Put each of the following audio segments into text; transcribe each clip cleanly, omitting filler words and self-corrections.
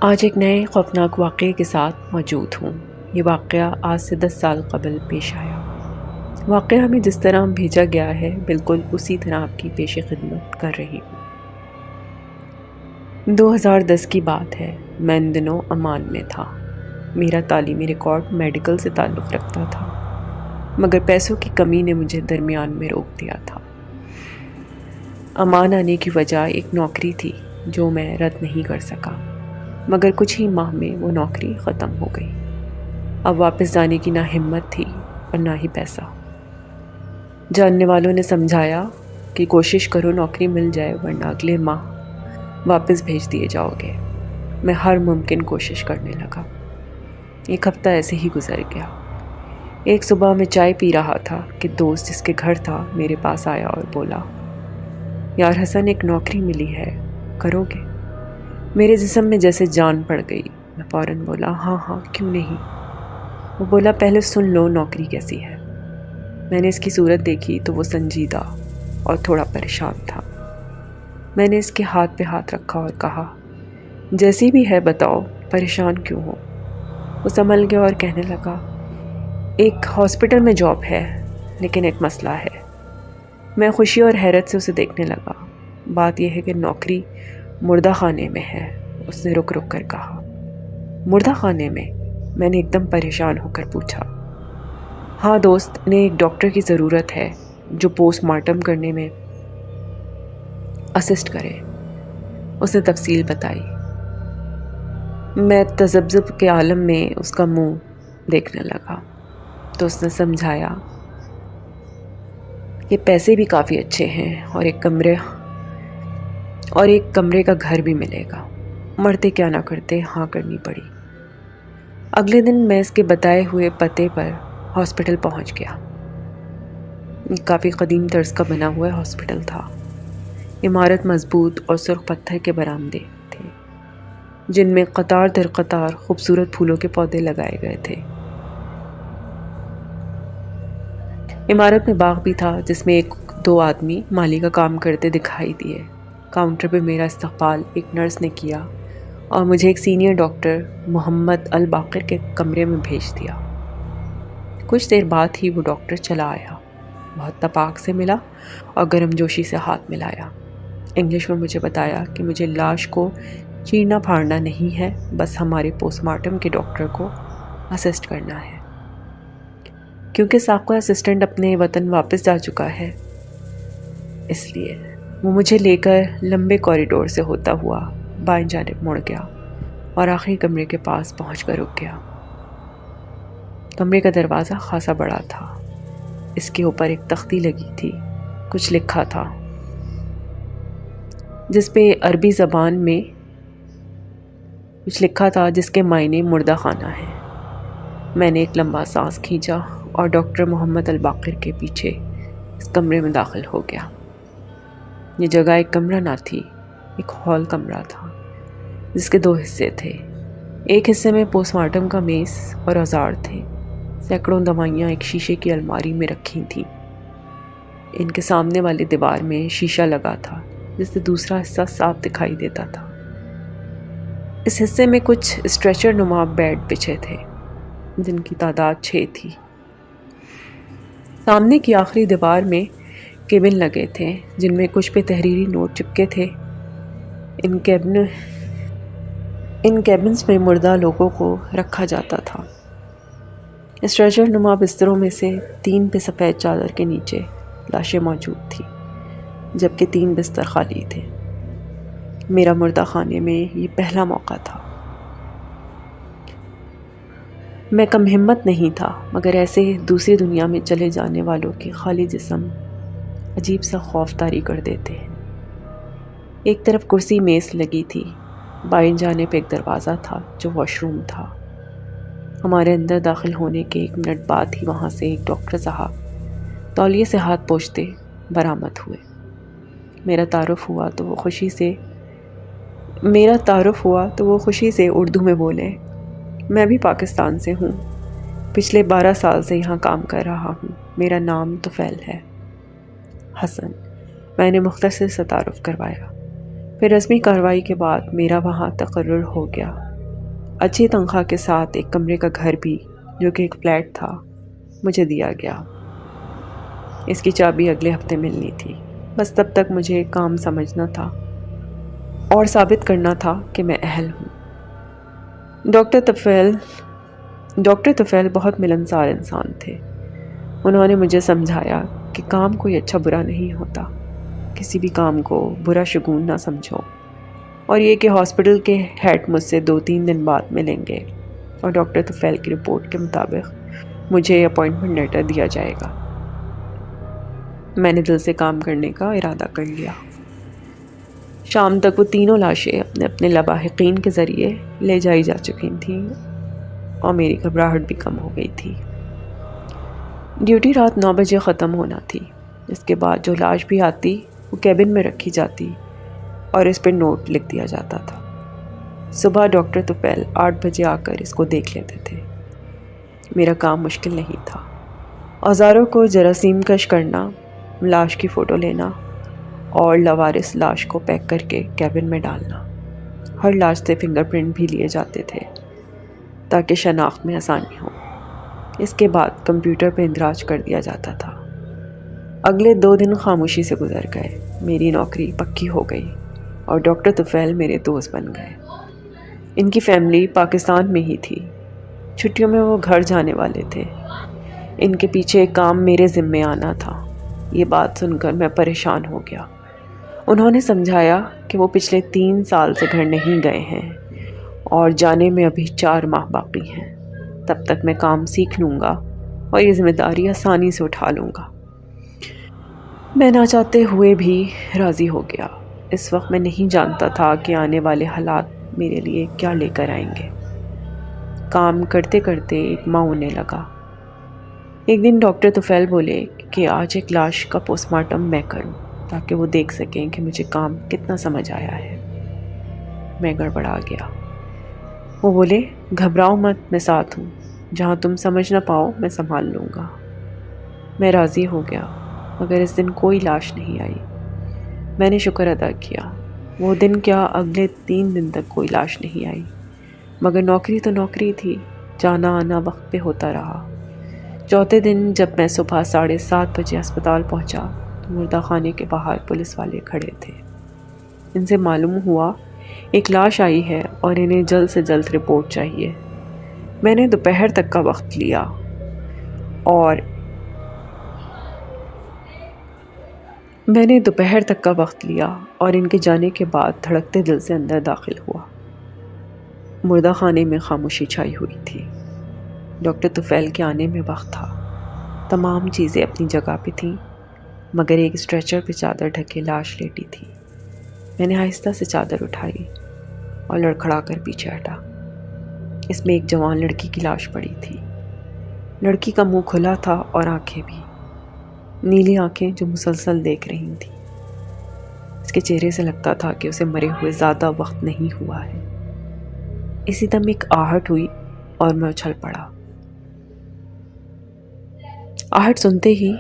آج ایک نئے خوفناک واقعے کے ساتھ موجود ہوں۔ یہ واقعہ آج سے 10 سال قبل پیش آیا۔ واقعہ ہمیں جس طرح بھیجا گیا ہے بالکل اسی طرح آپ کی پیش خدمت کر رہی ہوں۔ 2010 کی بات ہے۔ میں ان دنوں عمان میں تھا۔ میرا تعلیمی ریکارڈ میڈیکل سے تعلق رکھتا تھا، مگر پیسوں کی کمی نے مجھے درمیان میں روک دیا تھا۔ عمان آنے کی وجہ ایک نوکری تھی جو میں رد نہیں کر سکا، مگر کچھ ہی ماہ میں وہ نوکری ختم ہو گئی۔ اب واپس جانے کی نہ ہمت تھی اور نہ ہی پیسہ۔ جاننے والوں نے سمجھایا کہ کوشش کرو نوکری مل جائے، ورنہ اگلے ماہ واپس بھیج دیے جاؤ گے۔ میں ہر ممکن کوشش کرنے لگا۔ ایک ہفتہ ایسے ہی گزر گیا۔ ایک صبح میں چائے پی رہا تھا کہ دوست جس کے گھر تھا میرے پاس آیا اور بولا، یار حسن، ایک نوکری ملی ہے، کرو گے؟ میرے جسم میں جیسے جان پڑ گئی۔ میں فوراً بولا، ہاں ہاں، کیوں نہیں۔ وہ بولا، پہلے سن لو نوکری کیسی ہے۔ میں نے اس کی صورت دیکھی تو وہ سنجیدہ اور تھوڑا پریشان تھا۔ میں نے اس کے ہاتھ پہ ہاتھ رکھا اور کہا، جیسی بھی ہے بتاؤ، پریشان کیوں ہو؟ وہ سنبھل گیا اور کہنے لگا، ایک ہاسپٹل میں جاب ہے، لیکن ایک مسئلہ ہے۔ میں خوشی اور حیرت سے اسے دیکھنے لگا۔ بات یہ ہے کہ نوکری مردہ خانے میں ہے۔ اس نے رک رک کر کہا، مردہ خانے میں؟ میں نے ایک دم پریشان ہو کر پوچھا۔ ہاں دوست، انہیں ایک ڈاکٹر کی ضرورت ہے جو پوسٹ مارٹم کرنے میں اسسٹ کرے۔ اس نے تفصیل بتائی۔ میں تذبذب کے عالم میں اس کا منہ دیکھنے لگا تو اس نے سمجھایا کہ پیسے بھی کافی اچھے ہیں اور ایک کمرے کا گھر بھی ملے گا۔ مرتے کیا نہ کرتے، ہاں کرنی پڑی۔ اگلے دن میں اس کے بتائے ہوئے پتے پر ہاسپٹل پہنچ گیا۔ کافی قدیم طرز کا بنا ہوا ہاسپٹل تھا۔ عمارت مضبوط اور سرخ پتھر کے برآمدے تھے جن میں قطار در قطار خوبصورت پھولوں کے پودے لگائے گئے تھے۔ عمارت میں باغ بھی تھا جس میں ایک دو آدمی مالی کا کام کرتے دکھائی دیے۔ کاؤنٹر پہ میرا استقبال ایک نرس نے کیا اور مجھے ایک سینئر ڈاکٹر محمد الباقر کے کمرے میں بھیج دیا۔ کچھ دیر بعد ہی وہ ڈاکٹر چلا آیا۔ بہت تپاک سے ملا اور گرم جوشی سے ہاتھ ملایا۔ انگلش میں مجھے بتایا کہ مجھے لاش کو چیرنا پھاڑنا نہیں ہے، بس ہمارے پوسٹ مارٹم کے ڈاکٹر کو اسسٹ کرنا ہے۔ کیونکہ سابقہ اسسٹنٹ اپنے وطن واپس جا چکا ہے، اس لیے وہ مجھے لے کر لمبے کوریڈور سے ہوتا ہوا بائیں جانب مڑ گیا اور آخری کمرے کے پاس پہنچ کر رک گیا۔ کمرے کا دروازہ خاصا بڑا تھا۔ اس کے اوپر ایک تختی لگی تھی، کچھ لکھا تھا جس پہ عربی زبان میں کچھ لکھا تھا جس کے معنی مردہ خانہ ہے۔ میں نے ایک لمبا سانس کھینچا اور ڈاکٹر محمد الباقر کے پیچھے اس کمرے میں داخل ہو گیا۔ یہ جگہ ایک کمرہ نہ تھی، ایک ہال کمرہ تھا جس کے 2 حصے تھے۔ ایک حصے میں پوسٹ مارٹم کا میز اور اوزار تھے۔ سینکڑوں دوائیاں ایک شیشے کی الماری میں رکھی تھیں۔ ان کے سامنے والی دیوار میں شیشہ لگا تھا جس سے دوسرا حصہ صاف دکھائی دیتا تھا۔ اس حصے میں کچھ اسٹریچر نما بیڈ بچھے تھے جن کی تعداد 6 تھی۔ سامنے کی آخری دیوار میں کیبن لگے تھے جن میں کچھ پہ تحریری نوٹ چپکے تھے۔ ان کیبنز میں مردہ لوگوں کو رکھا جاتا تھا۔ اسٹریچر نما بستروں میں سے 3 پہ سفید چادر کے نیچے لاشیں موجود تھیں، جبکہ 3 بستر خالی تھے۔ میرا مردہ خانے میں یہ پہلا موقع تھا۔ میں کم ہمت نہیں تھا، مگر ایسے دوسری دنیا میں چلے جانے والوں کے خالی جسم عجیب سا خوف طاری کر دیتے ہیں۔ ایک طرف کرسی میز لگی تھی، بائیں جانب ایک دروازہ تھا جو واش روم تھا۔ ہمارے اندر داخل ہونے کے 1 منٹ بعد ہی وہاں سے ایک ڈاکٹر صاحب تولیے سے ہاتھ پوچھتے برآمد ہوئے۔ میرا تعارف ہوا تو وہ خوشی سے اردو میں بولے، میں بھی پاکستان سے ہوں، پچھلے 12 سال سے یہاں کام کر رہا ہوں، میرا نام طفیل ہے، حسن۔ میں نے مختصر سے تعارف کروایا۔ پھر رسمی کارروائی کے بعد میرا وہاں تقرر ہو گیا۔ اچھی تنخواہ کے ساتھ ایک کمرے کا گھر بھی، جو کہ ایک فلیٹ تھا، مجھے دیا گیا۔ اس کی چابی اگلے ہفتے ملنی تھی، بس تب تک مجھے کام سمجھنا تھا اور ثابت کرنا تھا کہ میں اہل ہوں۔ ڈاکٹر طفیل بہت ملنسار انسان تھے۔ انہوں نے مجھے سمجھایا کہ کام کوئی اچھا برا نہیں ہوتا، کسی بھی کام کو برا شگون نہ سمجھو، اور یہ کہ ہاسپٹل کے ہیڈ مجھ سے 2-3 دن بعد ملیں گے اور ڈاکٹر طفیل کی رپورٹ کے مطابق مجھے اپوائنٹمنٹ لیٹر دیا جائے گا۔ میں نے دل سے کام کرنے کا ارادہ کر لیا۔ شام تک وہ تینوں لاشیں اپنے اپنے لواحقین کے ذریعے لے جائی جا چکی تھیں اور میری گھبراہٹ بھی کم ہو گئی تھی۔ ڈیوٹی رات 9 بجے ختم ہونا تھی۔ اس کے بعد جو لاش بھی آتی وہ کیبن میں رکھی جاتی اور اس پہ نوٹ لکھ دیا جاتا تھا۔ صبح ڈاکٹر طفیل 8 بجے آ کر اس کو دیکھ لیتے تھے۔ میرا کام مشکل نہیں تھا۔ اوزاروں کو جراثیم کش کرنا، لاش کی فوٹو لینا اور لاوارث لاش کو پیک کر کے کیبن میں ڈالنا۔ ہر لاش سے فنگر پرنٹ بھی لیے جاتے تھے تاکہ شناخت میں آسانی ہو۔ اس کے بعد کمپیوٹر پہ اندراج کر دیا جاتا تھا۔ اگلے 2 دن خاموشی سے گزر گئے۔ میری نوکری پکی ہو گئی اور ڈاکٹر طفیل میرے دوست بن گئے۔ ان کی فیملی پاکستان میں ہی تھی۔ چھٹیوں میں وہ گھر جانے والے تھے۔ ان کے پیچھے ایک کام میرے ذمے آنا تھا۔ یہ بات سن کر میں پریشان ہو گیا۔ انہوں نے سمجھایا کہ وہ پچھلے 3 سال سے گھر نہیں گئے ہیں اور جانے میں ابھی 4 ماہ باقی ہیں۔ تب تک میں کام سیکھ لوں گا اور یہ ذمہ داری آسانی سے اٹھا لوں گا۔ میں نہ چاہتے ہوئے بھی راضی ہو گیا۔ اس وقت میں نہیں جانتا تھا کہ آنے والے حالات میرے لیے کیا لے کر آئیں گے۔ کام کرتے کرتے ایک ماہ ہونے لگا۔ ایک دن ڈاکٹر طفیل بولے کہ آج ایک لاش کا پوسٹ مارٹم میں کروں تاکہ وہ دیکھ سکیں کہ مجھے کام کتنا سمجھ آیا ہے۔ میں گڑبڑا گیا۔ وہ بولے، گھبراؤ مت، میں ساتھ ہوں، جہاں تم سمجھ نہ پاؤ میں سنبھال لوں گا۔ میں راضی ہو گیا، مگر اس دن کوئی لاش نہیں آئی۔ میں نے شکر ادا کیا۔ وہ دن کیا، اگلے 3 دن تک کوئی لاش نہیں آئی، مگر نوکری تو نوکری تھی، جانا آنا وقت پہ ہوتا رہا۔ چوتھے دن جب میں صبح 7:30 بجے ہسپتال پہنچا تو مردہ خانے کے باہر پولیس والے کھڑے تھے۔ ان سے معلوم ہوا ایک لاش آئی ہے اور انہیں جلد سے جلد رپورٹ چاہیے۔ میں نے دوپہر تک کا وقت لیا اور ان کے جانے کے بعد دھڑکتے دل سے اندر داخل ہوا۔ مردہ خانے میں خاموشی چھائی ہوئی تھی۔ ڈاکٹر طفیل کے آنے میں وقت تھا۔ تمام چیزیں اپنی جگہ پہ تھیں، مگر ایک اسٹریچر پہ چادر ڈھکے لاش لیٹی تھی۔ میں نے آہستہ سے چادر اٹھائی اور لڑکھڑا کر پیچھے ہٹا۔ اس میں ایک جوان لڑکی کی لاش پڑی تھی۔ لڑکی کا منہ کھلا تھا اور آنکھیں بھی، نیلی آنکھیں جو مسلسل دیکھ رہی تھیں۔ اس کے چہرے سے لگتا تھا کہ اسے مرے ہوئے زیادہ وقت نہیں ہوا ہے۔ اسی دم ایک آہٹ ہوئی اور میں اچھل پڑا۔ آہٹ سنتے ہی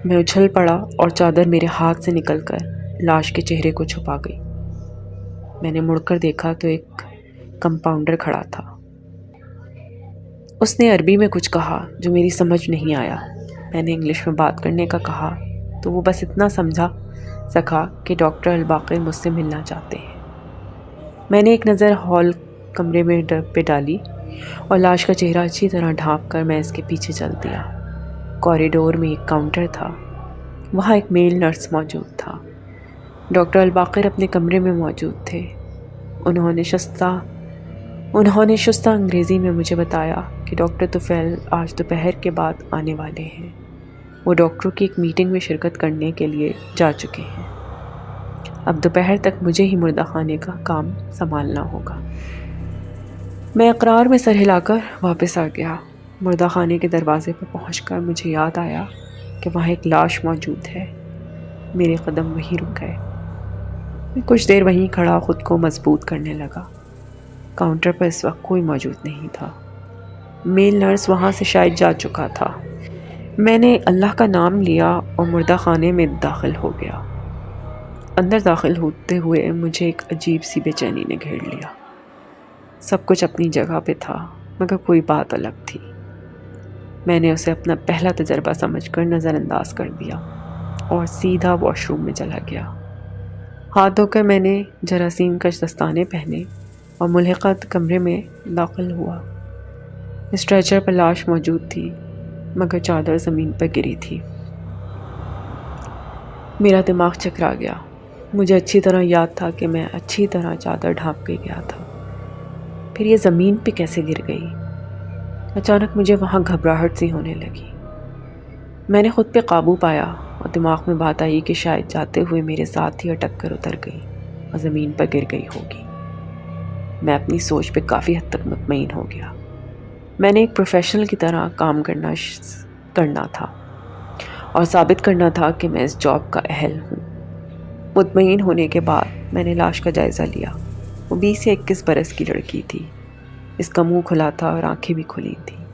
میں اچھل پڑا اور چادر میرے ہاتھ سے نکل کر لاش کے چہرے کو چھپا گئی۔ میں نے مڑ کر دیکھا تو ایک کمپاؤنڈر کھڑا تھا۔ اس نے عربی میں کچھ کہا جو میری سمجھ نہیں آیا۔ میں نے انگلش میں بات کرنے کا کہا تو وہ بس اتنا سمجھا سکا کہ ڈاکٹر الباقر مجھ سے ملنا چاہتے ہیں۔ میں نے ایک نظر ہال کمرے میں پہ ڈالی اور لاش کا چہرہ اچھی طرح ڈھانپ کر میں اس کے پیچھے چل دیا۔ کوریڈور میں ایک کاؤنٹر تھا، وہاں ایک میل نرس موجود تھا۔ ڈاکٹر الباقر اپنے کمرے میں موجود تھے۔ انہوں نے شستہ انگریزی میں مجھے بتایا کہ ڈاکٹر طفیل آج دوپہر کے بعد آنے والے ہیں۔ وہ ڈاکٹروں کی ایک میٹنگ میں شرکت کرنے کے لیے جا چکے ہیں۔ اب دوپہر تک مجھے ہی مردہ خانے کا کام سنبھالنا ہوگا۔ میں اقرار میں سر ہلا کر واپس آ گیا۔ مردہ خانے کے دروازے پر پہنچ کر مجھے یاد آیا کہ وہاں ایک لاش موجود ہے۔ میرے قدم وہیں رک گئے۔ میں کچھ دیر وہیں کھڑا خود کو مضبوط کرنے لگا۔ کاؤنٹر پر اس وقت کوئی موجود نہیں تھا۔ میل نرس وہاں سے شاید جا چکا تھا۔ میں نے اللہ کا نام لیا اور مردہ خانے میں داخل ہو گیا۔ اندر داخل ہوتے ہوئے مجھے ایک عجیب سی بے چینی نے گھیر لیا۔ سب کچھ اپنی جگہ پہ تھا، مگر کوئی بات الگ تھی۔ میں نے اسے اپنا پہلا تجربہ سمجھ کر نظر انداز کر دیا اور سیدھا واش روم میں چلا گیا۔ ہاتھ دھو کر میں نے جراثیم کش دستانے پہنے اور ملحقہ کمرے میں داخل ہوا۔ اسٹریچر پر لاش موجود تھی، مگر چادر زمین پر گری تھی۔ میرا دماغ چکرا گیا۔ مجھے اچھی طرح یاد تھا کہ میں اچھی طرح چادر ڈھانپ کے گیا تھا، پھر یہ زمین پہ کیسے گر گئی؟ اچانک مجھے وہاں گھبراہٹ سی ہونے لگی۔ میں نے خود پہ قابو پایا اور دماغ میں بات آئی کہ شاید جاتے ہوئے میرے ساتھ ہی اٹک کر اتر گئی اور زمین پر گر گئی ہوگی۔ میں اپنی سوچ پہ کافی حد تک مطمئن ہو گیا۔ میں نے ایک پروفیشنل کی طرح کام کرنا تھا اور ثابت کرنا تھا کہ میں اس جاب کا اہل ہوں۔ مطمئن ہونے کے بعد میں نے لاش کا جائزہ لیا۔ وہ 20 یا 21 برس کی لڑکی تھی۔ اس کا منہ کھلا تھا اور آنکھیں بھی کھلی تھیں۔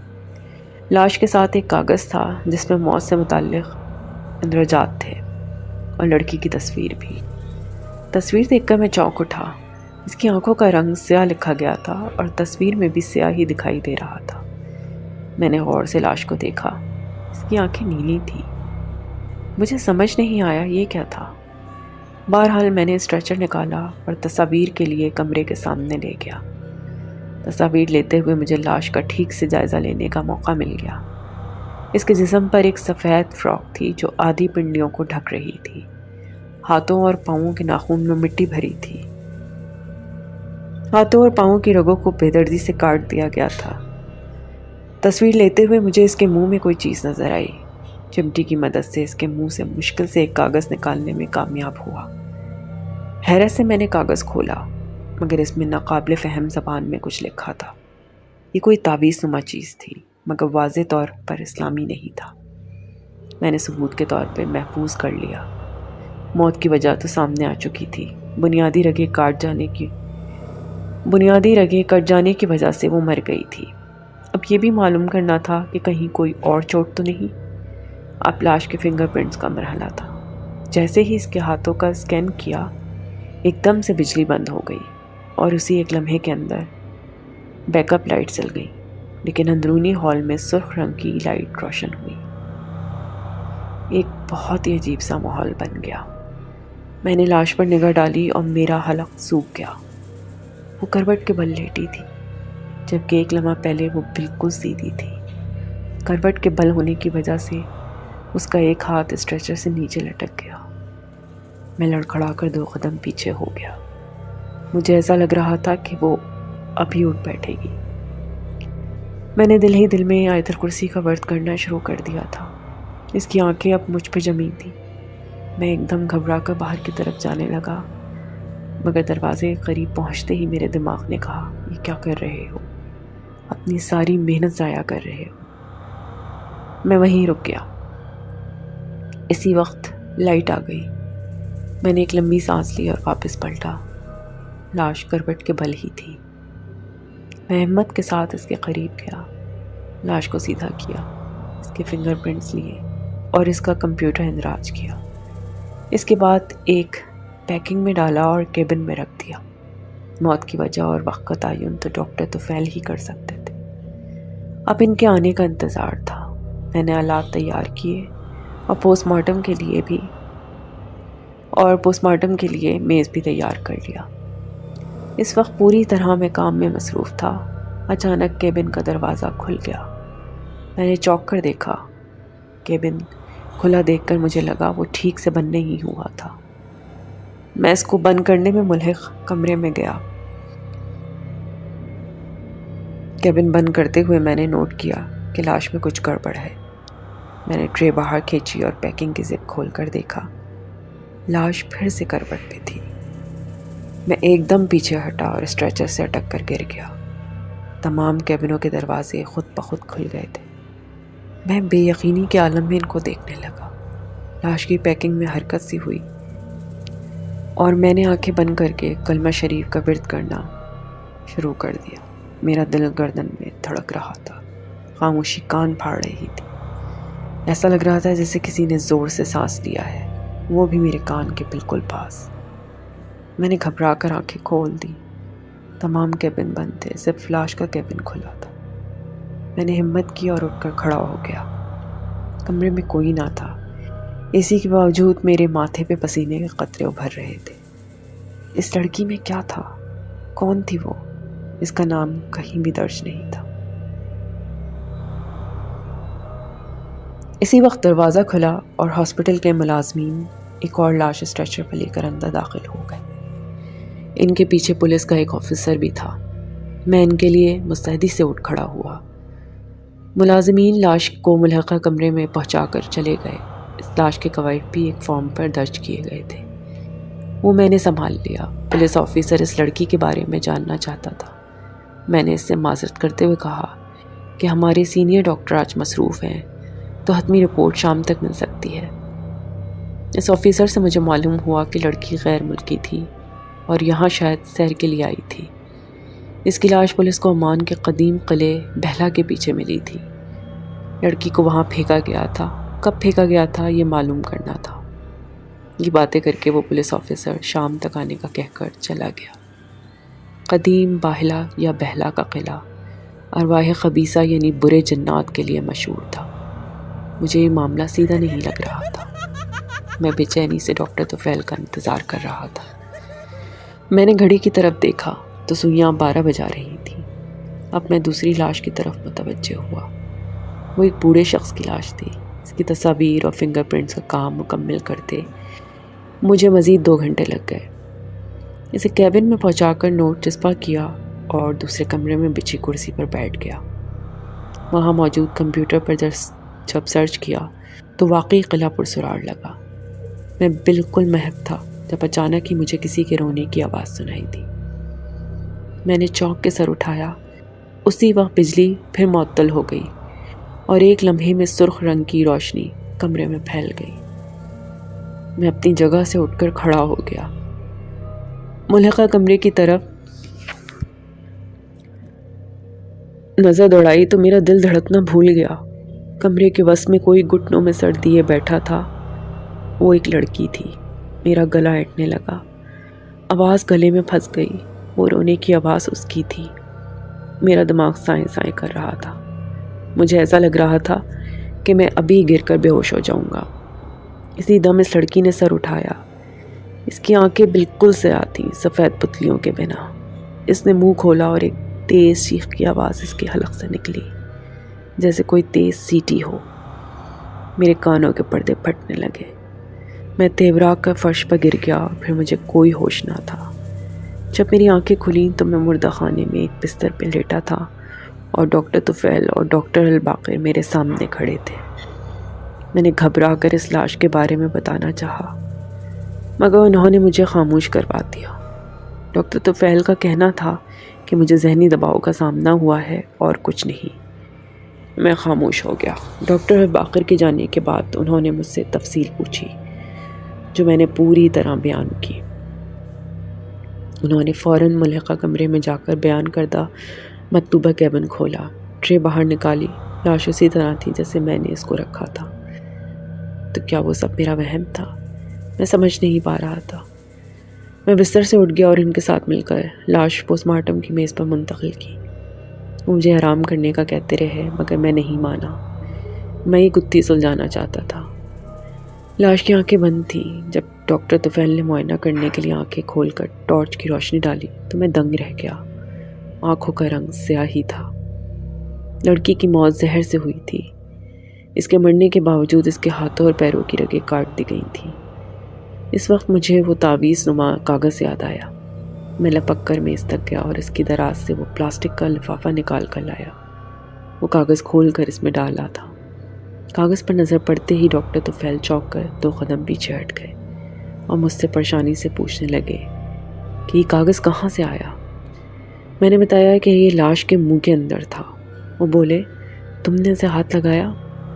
لاش کے ساتھ ایک کاغذ تھا جس میں موت سے متعلق اندراجات تھے اور لڑکی کی تصویر بھی۔ تصویر دیکھ کر میں چونک اٹھا۔ اس کی آنکھوں کا رنگ سیاہ لکھا گیا تھا اور تصویر میں بھی سیاہ ہی دکھائی دے رہا تھا۔ میں نے غور سے لاش کو دیکھا۔ اس کی آنکھیں نیلی تھیں۔ مجھے سمجھ نہیں آیا یہ کیا تھا۔ بہرحال میں نے اسٹریچر نکالا اور تصاویر کے لیے کمرے کے سامنے لے گیا۔ تصاویر لیتے ہوئے مجھے لاش کا ٹھیک سے جائزہ لینے کا موقع مل گیا۔ اس کے جسم پر ایک سفید فراک تھی جو آدھی پنڈلیوں کو ڈھک رہی تھی۔ ہاتھوں اور پاؤں کے ناخن میں مٹی بھری تھی۔ ہاتھوں اور پاؤں کی رگوں کو بے دردی سے کاٹ دیا گیا تھا۔ تصویر لیتے ہوئے مجھے اس کے منہ میں کوئی چیز نظر آئی۔ چمٹی کی مدد سے اس کے منہ سے مشکل سے ایک کاغذ نکالنے میں کامیاب ہوا۔ حیرت سے میں نے کاغذ کھولا، مگر اس میں ناقابل فہم زبان میں کچھ لکھا تھا۔ یہ کوئی تعویذ نما چیز تھی، مگر واضح طور پر اسلامی نہیں تھا۔ میں نے ثبوت کے طور پہ محفوظ کر لیا۔ موت کی وجہ تو سامنے آ چکی تھی۔ بنیادی رگیں کٹ جانے کی وجہ سے وہ مر گئی تھی۔ اب یہ بھی معلوم کرنا تھا کہ کہیں کوئی اور چوٹ تو نہیں۔ اب لاش کے فنگر پرنٹس کا مرحلہ تھا۔ جیسے ہی اس کے ہاتھوں کا اسکین کیا، ایک دم سے بجلی بند ہو گئی اور اسی ایک لمحے کے اندر بیک اپ لائٹ جل گئی، لیکن اندرونی ہال میں سرخ رنگ کی لائٹ روشن ہوئی۔ ایک بہت ہی عجیب سا ماحول بن گیا۔ میں نے لاش پر نگاہ ڈالی اور میرا حلق سوکھ گیا۔ وہ کروٹ کے بل لیٹی تھی، جبکہ ایک لمحہ پہلے وہ بالکل سیدھی تھی۔ کروٹ کے بل ہونے کی وجہ سے اس کا ایک ہاتھ اسٹریچر سے نیچے لٹک گیا۔ میں لڑکھڑا کر 2 قدم پیچھے ہو گیا۔ مجھے ایسا لگ رہا تھا کہ وہ ابھی اٹھ بیٹھے گی۔ میں نے دل ہی دل میں آیت الکرسی کا ورد کرنا شروع کر دیا تھا۔ اس کی آنکھیں اب مجھ پہ جمی تھیں۔ میں ایک دم گھبرا کر باہر کی طرف جانے لگا، مگر دروازے کے قریب پہنچتے ہی میرے دماغ نے کہا، یہ کیا کر رہے ہو؟ اپنی ساری محنت ضائع کر رہے ہو۔ میں وہیں رک گیا۔ اسی وقت لائٹ آ گئی۔ میں نے ایک لمبی سانس لی اور واپس پلٹا۔ لاش کروٹ کے بل ہی تھی۔ میں ہمت کے ساتھ اس کے قریب گیا، لاش کو سیدھا کیا، اس کے فنگر پرنٹس لیے اور اس کا کمپیوٹر اندراج کیا۔ اس کے بعد ایک پیکنگ میں ڈالا اور کیبن میں رکھ دیا۔ موت کی وجہ اور وقت کا تعین تو ڈاکٹر طفیل ہی کر سکتے تھے۔ اب ان کے آنے کا انتظار تھا۔ میں نے آلات تیار کیے اور پوسٹ مارٹم کے لیے میز بھی تیار کر لیا۔ اس وقت پوری طرح میں کام میں مصروف تھا۔ اچانک کیبن کا دروازہ کھل گیا۔ میں نے چونک کر دیکھا۔ کیبن کھلا دیکھ کر مجھے لگا وہ ٹھیک سے بند نہیں ہوا تھا۔ میں اس کو بند کرنے میں ملحق کمرے میں گیا۔ کیبن بند کرتے ہوئے میں نے نوٹ کیا کہ لاش میں کچھ گڑبڑ ہے۔ میں نے ٹرے باہر کھینچی اور پیکنگ کی زپ کھول کر دیکھا۔ لاش پھر سے کروٹ پہ تھی۔ میں ایک دم پیچھے ہٹا اور اسٹریچر سے اٹک کر گر گیا۔ تمام کیبنوں کے دروازے خود بخود کھل گئے تھے۔ میں بے یقینی کے عالم میں ان کو دیکھنے لگا۔ لاش کی پیکنگ میں حرکت سی ہوئی اور میں نے آنکھیں بند کر کے کلمہ شریف کا ورد کرنا شروع کر دیا۔ میرا دل گردن میں دھڑک رہا تھا۔ خاموشی کان پھاڑ رہی تھی۔ ایسا لگ رہا تھا جیسے کسی نے زور سے سانس لیا ہے، وہ بھی میرے کان کے بالکل پاس۔ میں نے گھبرا کر آنکھیں کھول دی۔ تمام کیبن بند تھے، صرف لاش کا کیبن کھلا تھا۔ میں نے ہمت کی اور اٹھ کر کھڑا ہو گیا۔ کمرے میں کوئی نہ تھا، اسی کے باوجود میرے ماتھے پہ پسینے کے قطرے ابھر رہے تھے۔ اس لڑکی میں کیا تھا؟ کون تھی وہ؟ اس کا نام کہیں بھی درج نہیں تھا۔ اسی وقت دروازہ کھلا اور ہاسپٹل کے ملازمین ایک اور لاش اسٹریچر پر لے کر اندر داخل ہو گئے۔ ان کے پیچھے پولیس کا ایک آفیسر بھی تھا۔ میں ان کے لیے مستعدی سے اٹھ کھڑا ہوا۔ ملازمین لاش کو ملحقہ کمرے میں پہنچا کر چلے گئے۔ اس لاش کے قوائف بھی ایک فارم پر درج کیے گئے تھے، وہ میں نے سنبھال لیا۔ پولیس آفیسر اس لڑکی کے بارے میں جاننا چاہتا تھا۔ میں نے اس سے معذرت کرتے ہوئے کہا کہ ہمارے سینئر ڈاکٹر آج مصروف ہیں، تو حتمی رپورٹ شام تک مل سکتی ہے۔ اس آفیسر سے مجھے معلوم ہوا کہ لڑکی غیر ملکی تھی اور یہاں شاید سیر کے لیے آئی تھی۔ اس کی لاش پولیس کو عمان کے قدیم قلعے بہلا کے پیچھے ملی تھی۔ لڑکی کو وہاں پھینکا گیا تھا، کب پھینکا گیا تھا یہ معلوم کرنا تھا۔ یہ باتیں کر کے وہ پولیس آفیسر شام تک آنے کا کہہ کر چلا گیا۔ قدیم باہلا یا بہلا کا قلعہ ارواح خبیثہ یعنی برے جنات کے لیے مشہور تھا۔ مجھے یہ معاملہ سیدھا نہیں لگ رہا تھا۔ میں بے چینی سے ڈاکٹر طفیل کا انتظار کر رہا تھا۔ میں نے گھڑی کی طرف دیکھا تو سوئیاں 12 بجا رہی تھیں۔ اب میں دوسری لاش کی طرف متوجہ ہوا۔ وہ ایک بوڑھے شخص کی لاش تھی۔ اس کی تصاویر اور فنگر پرنٹس کا کام مکمل کرتے مجھے مزید 2 گھنٹے لگ گئے۔ اسے کیبن میں پہنچا کر نوٹ چسپاں کیا اور دوسرے کمرے میں بچھی کرسی پر بیٹھ گیا۔ وہاں موجود کمپیوٹر پر جب سرچ کیا تو واقعی قلعہ پرسرار لگا۔ میں بالکل محب تھا جب اچانک ہی مجھے کسی کے رونے کی آواز سنائی دی۔ میں نے چونک کے سر اٹھایا۔ اسی وقت بجلی پھر معطل ہو گئی اور ایک لمحے میں سرخ رنگ کی روشنی کمرے میں پھیل گئی۔ میں اپنی جگہ سے اٹھ کر کھڑا ہو گیا۔ ملحقہ کمرے کی طرف نظر دوڑائی تو میرا دل دھڑکنا بھول گیا۔ کمرے کے وسط میں کوئی گھٹنوں میں سر دیے بیٹھا تھا۔ وہ ایک لڑکی تھی۔ میرا گلا اٹنے لگا، آواز گلے میں پھنس گئی۔ وہ رونے کی آواز اس کی تھی۔ میرا دماغ سائیں سائیں کر رہا تھا۔ مجھے ایسا لگ رہا تھا کہ میں ابھی گر کر بے ہوش ہو جاؤں گا۔ اسی دم اس لڑکی نے سر اٹھایا۔ اس کی آنکھیں بالکل سیاہ تھیں، سفید پتلیوں کے بنا۔ اس نے منہ کھولا اور ایک تیز چیخ کی آواز اس کے حلق سے نکلی، جیسے کوئی تیز سیٹی ہو۔ میرے کانوں کے پردے پھٹنے لگے۔ میں تیورا کر فرش پر گر گیا اور پھر مجھے کوئی ہوش نہ تھا۔ جب میری آنکھیں کھلیں تو میں مردہ خانے میں ایک بستر پہ لیٹا تھا اور ڈاکٹر طفیل اور ڈاکٹر الباقر میرے سامنے کھڑے تھے۔ میں نے گھبرا کر اس لاش کے بارے میں بتانا چاہا، مگر انہوں نے مجھے خاموش کروا دیا۔ ڈاکٹر طفیل کا کہنا تھا کہ مجھے ذہنی دباؤ کا سامنا ہوا ہے اور کچھ نہیں۔ میں خاموش ہو گیا۔ ڈاکٹر الباقر کے جانے کے بعد انہوں نے مجھ سے تفصیل پوچھی، جو میں نے پوری طرح بیان کی۔ انہوں نے فوراً ملحقہ کمرے میں جا کر بیان کردہ مطلوبہ کیبن کھولا، ٹرے باہر نکالی۔ لاش اسی طرح تھی جیسے میں نے اس کو رکھا تھا۔ تو کیا وہ سب میرا وہم تھا؟ میں سمجھ نہیں پا رہا تھا۔ میں بستر سے اٹھ گیا اور ان کے ساتھ مل کر لاش پوسٹ مارٹم کی میز پر منتقل کی۔ وہ مجھے آرام کرنے کا کہتے رہے مگر میں نہیں مانا۔ میں یہ گتھی سلجھانا چاہتا تھا۔ لاش کی آنکھیں بند تھیں۔ جب ڈاکٹر طفیل نے معائنہ کرنے کے لیے آنکھیں کھول کر ٹارچ کی روشنی ڈالی تو میں دنگ رہ گیا۔ آنکھوں کا رنگ سیاہی تھا۔ لڑکی کی موت زہر سے ہوئی تھی۔ اس کے مرنے کے باوجود اس کے ہاتھوں اور پیروں کی رگیں کاٹ دی گئی تھیں۔ اس وقت مجھے وہ تعویذ نما کاغذ یاد آیا۔ میں لپک کر میز تک گیا اور اس کی دراز سے وہ پلاسٹک کا لفافہ نکال کر لایا۔ وہ کاغذ کھول کر اس میں ڈالا تھا۔ کاغذ پر نظر پڑتے ہی ڈاکٹر طفیل چونک کر 2 قدم پیچھے ہٹ گئے اور مجھ سے پریشانی سے پوچھنے لگے کہ یہ کاغذ کہاں سے آیا۔ میں نے بتایا کہ یہ لاش کے منہ کے اندر تھا۔ وہ بولے، تم نے اسے ہاتھ لگایا؟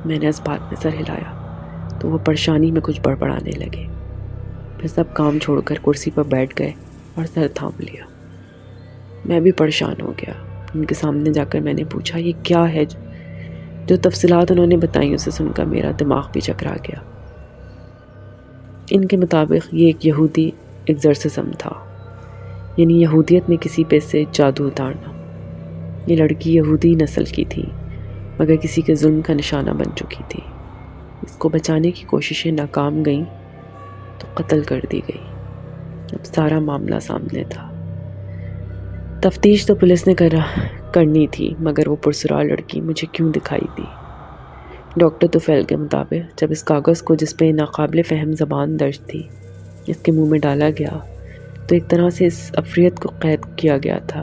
میں نے اس بات میں سر ہلایا تو وہ پریشانی میں کچھ بڑبڑانے لگے۔ پھر سب کام چھوڑ کر کرسی پر بیٹھ گئے اور سر تھام لیا۔ میں بھی پریشان ہو گیا۔ ان کے سامنے جا کر میں نے پوچھا، یہ کیا ہے؟ جو تفصیلات انہوں نے بتائیں اسے سن کر میرا دماغ بھی چکرا گیا۔ ان کے مطابق یہ ایک یہودی ایگزرسزم تھا۔ یعنی یہودیت میں کسی پہ سے جادو اتارنا۔ یہ لڑکی یہودی نسل کی تھی مگر کسی کے ظلم کا نشانہ بن چکی تھی۔ اس کو بچانے کی کوششیں ناکام گئیں تو قتل کر دی گئی۔ اب سارا معاملہ سامنے تھا۔ تفتیش تو پولیس نے کرنی تھی مگر وہ پرسرار لڑکی مجھے کیوں دکھائی دی؟ ڈاکٹر طفیل کے مطابق جب اس کاغذ کو جس پہ ناقابل فہم زبان درج تھی اس کے منہ میں ڈالا گیا تو ایک طرح سے اس عفریت کو قید کیا گیا تھا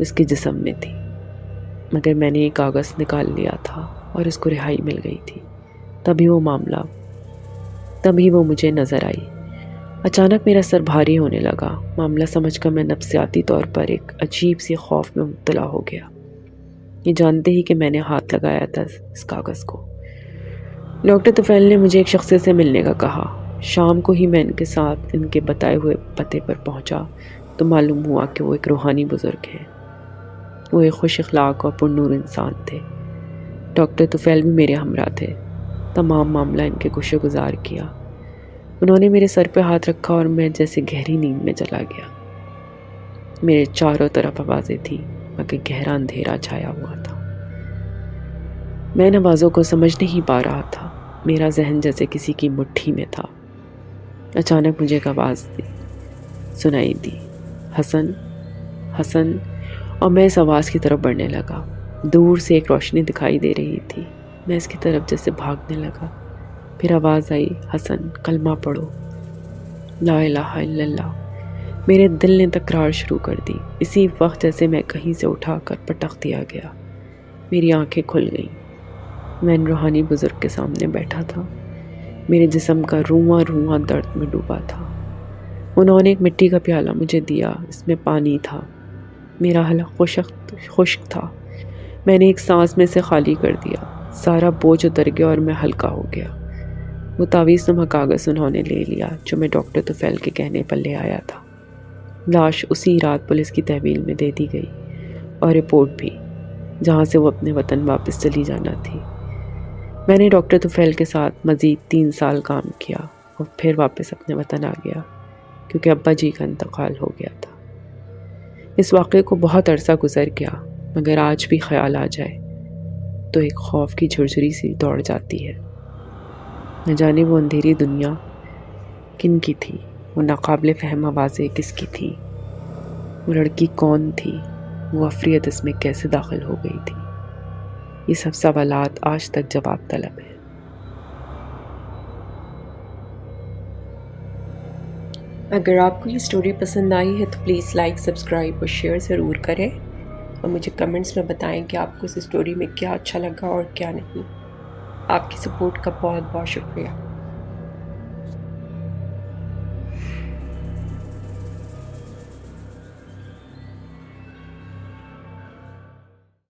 اس کے جسم میں تھی، مگر میں نے یہ کاغذ نکال لیا تھا اور اس کو رہائی مل گئی تھی۔ تبھی وہ مجھے نظر آئی۔ اچانک میرا سر بھاری ہونے لگا۔ معاملہ سمجھ کر میں نفسیاتی طور پر ایک عجیب سی خوف میں مبتلا ہو گیا، یہ جانتے ہی کہ میں نے ہاتھ لگایا تھا اس کاغذ کو۔ ڈاکٹر طفیل نے مجھے ایک شخص سے ملنے کا کہا۔ شام کو ہی میں ان کے ساتھ ان کے بتائے ہوئے پتے پر پہنچا تو معلوم ہوا کہ وہ ایک روحانی بزرگ ہیں۔ وہ ایک خوش اخلاق اور پرنور انسان تھے۔ ڈاکٹر طفیل بھی میرے ہمراہ تھے۔ تمام معاملہ ان کے گوشے گزار کیا۔ انہوں نے میرے سر پہ ہاتھ رکھا اور میں جیسے گہری نیند میں چلا گیا۔ میرے چاروں طرف آوازیں تھیں مگر گہرا اندھیرا چھایا ہوا تھا۔ میں ان آوازوں کو سمجھ نہیں پا رہا تھا۔ میرا ذہن جیسے کسی کی مٹھی میں تھا۔ اچانک مجھے ایک آواز سنائی دی، حسن، حسن، اور میں اس آواز کی طرف بڑھنے لگا۔ دور سے ایک روشنی دکھائی دے رہی تھی۔ میں اس کی طرف جیسے بھاگنے لگا۔ پھر آواز آئی، حسن، کلمہ پڑھو، لا الہ الا اللہ۔ میرے دل نے تکرار شروع کر دی۔ اسی وقت جیسے میں کہیں سے اٹھا کر پٹخ دیا گیا، میری آنکھیں کھل گئیں۔ میں ان روحانی بزرگ کے سامنے بیٹھا تھا۔ میرے جسم کا رواں رواں درد میں ڈوبا تھا۔ انہوں نے ایک مٹی کا پیالہ مجھے دیا، اس میں پانی تھا۔ میرا حلق خشک تھا۔ میں نے ایک سانس میں سے خالی کر دیا۔ سارا بوجھ اتر گیا اور میں ہلکا ہو گیا۔ وہ تعویذ نما کاغذ انہوں نے لے لیا جو میں ڈاکٹر طفیل کے کہنے پر لے آیا تھا۔ لاش اسی رات پولیس کی تحویل میں دے دی گئی اور رپورٹ بھی، جہاں سے وہ اپنے وطن واپس چلی جانا تھی۔ میں نے ڈاکٹر طفیل کے ساتھ مزید 3 سال کام کیا اور پھر واپس اپنے وطن آ گیا کیونکہ ابا جی کا انتقال ہو گیا تھا۔ اس واقعے کو بہت عرصہ گزر گیا مگر آج بھی خیال آ جائے تو ایک خوف کی جھرجھری سی دوڑ جاتی ہے۔ نہ جانے وہ اندھیری دنیا کن کی تھی، وہ ناقابل فہم آوازیں کس کی تھی، وہ لڑکی کون تھی، وہ عفریت اس میں کیسے داخل ہو گئی تھی۔ یہ سب سوالات آج تک جواب طلب ہیں۔ اگر آپ کو یہ سٹوری پسند آئی ہے تو پلیز لائک، سبسکرائب اور شیئر ضرور کریں اور مجھے کمنٹس میں بتائیں کہ آپ کو اس سٹوری میں کیا اچھا لگا اور کیا نہیں۔ آپ کی سپورٹ کا بہت بہت شکریہ۔